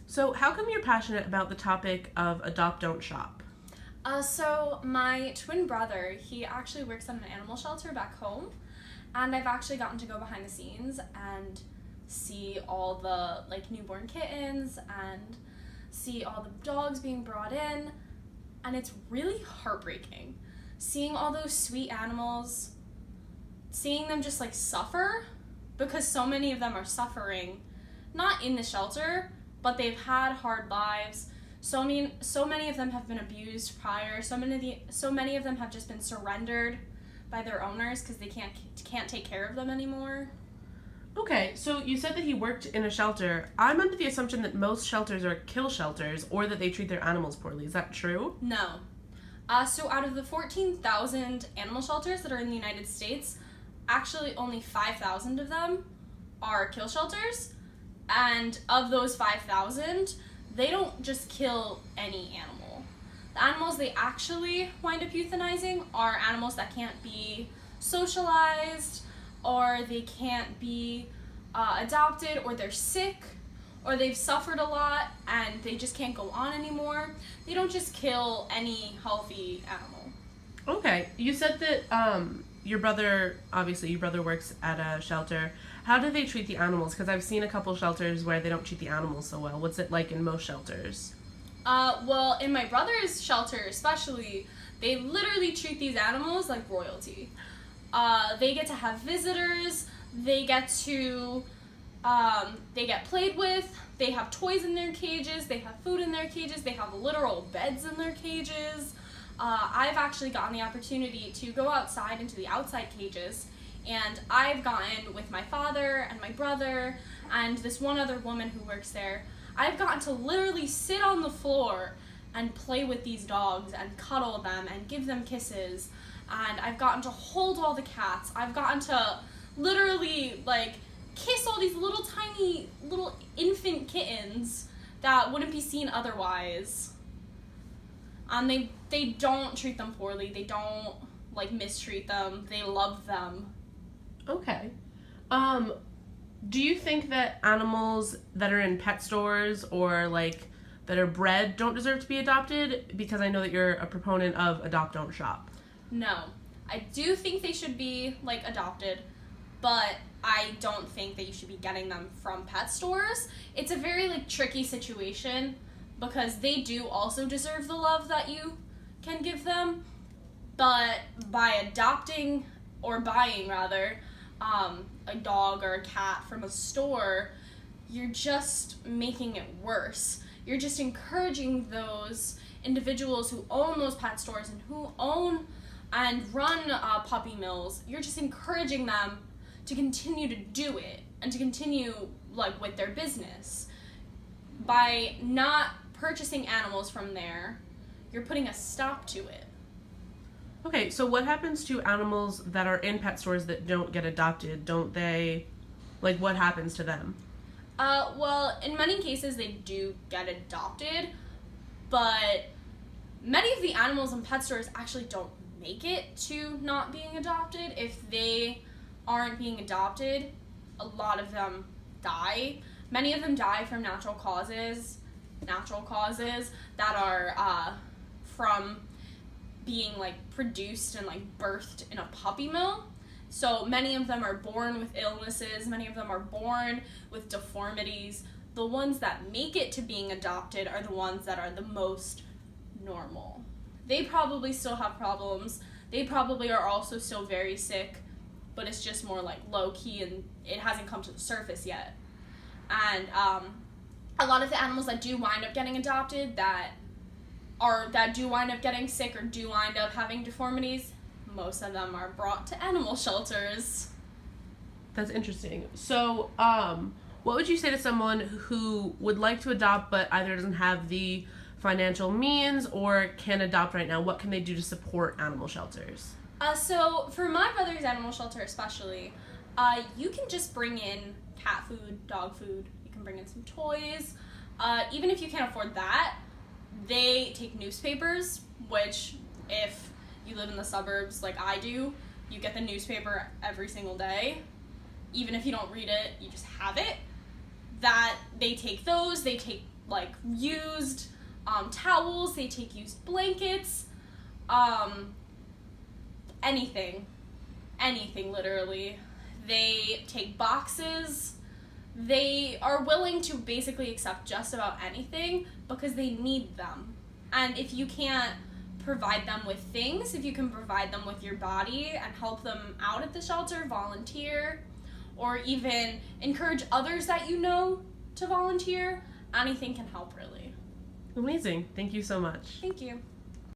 So how come you're passionate about the topic of adopt, don't shop? So my twin brother, he actually works at an animal shelter back home, and I've actually gotten to go behind the scenes and see all the newborn kittens and see all the dogs being brought in, and it's really heartbreaking seeing all those sweet animals, seeing them just suffer, because so many of them are suffering not in the shelter, but they've had hard lives. So many of them have been abused prior. So many of them have just been surrendered by their owners because they can't take care of them anymore. Okay, so you said that he worked in a shelter. I'm under the assumption that most shelters are kill shelters or that they treat their animals poorly. Is that true? No. So out of the 14,000 animal shelters that are in the United States, actually only 5,000 of them are kill shelters. And of those 5,000, they don't just kill any animal. The animals they actually wind up euthanizing are animals that can't be socialized, or they can't be adopted, or they're sick, or they've suffered a lot and they just can't go on anymore. They don't just kill any healthy animal. Okay, you said that your brother works at a shelter. How do they treat the animals? Because I've seen a couple shelters where they don't treat the animals so well. What's it like in most shelters? Well, in my brother's shelter especially, they literally treat these animals like royalty. They get to have visitors, they get played with, they have toys in their cages, they have food in their cages, they have literal beds in their cages. I've actually gotten the opportunity to go outside into the outside cages, and I've gotten with my father and my brother and this one other woman who works there. I've gotten to literally sit on the floor and play with these dogs and cuddle them and give them kisses, and I've gotten to hold all the cats. I've gotten to literally kiss all these little tiny little infant kittens that wouldn't be seen otherwise. And they don't treat them poorly. They don't mistreat them. They love them. Okay. Do you think that animals that are in pet stores or that are bred don't deserve to be adopted? Because I know that you're a proponent of adopt, don't shop. No. I do think they should be adopted, but I don't think that you should be getting them from pet stores. It's a very tricky situation because they do also deserve the love that you can give them, but by adopting or buying rather a dog or a cat from a store, you're just making it worse. You're just encouraging those individuals who own those pet stores and who own and run puppy mills. You're just encouraging them to continue to do it and to continue with their business. By not purchasing animals from there, you're putting a stop to it. Okay, so what happens to animals that are in pet stores that don't get adopted? Don't they, what happens to them? Well, in many cases they do get adopted, but many of the animals in pet stores actually don't make it to not being adopted. If they aren't being adopted, a lot of them die. Many of them die from natural causes that are from being produced and birthed in a puppy mill. So many of them are born with illnesses, many of them are born with deformities. The ones that make it to being adopted are the ones that are the most normal. They probably still have problems. They probably are also still very sick, but it's just more low key and it hasn't come to the surface yet. And a lot of the animals that do wind up getting adopted that do wind up getting sick or do wind up having deformities, most of them are brought to animal shelters. That's interesting. So, what would you say to someone who would like to adopt but either doesn't have the financial means or can adopt right now? What can they do to support animal shelters? So for my brother's animal shelter especially, you can just bring in cat food, dog food. You can bring in some toys. Even if you can't afford that, they take newspapers, which if you live in the suburbs like I do, you get the newspaper every single day. Even if you don't read it, you just have it. That they take those, they take like used towels, they take used blankets, anything literally. They take boxes. They are willing to basically accept just about anything because they need them. And if you can't provide them with things, if you can provide them with your body and help them out at the shelter, volunteer, or even encourage others that you know to volunteer, anything can help, really. Amazing. Thank you so much. Thank you.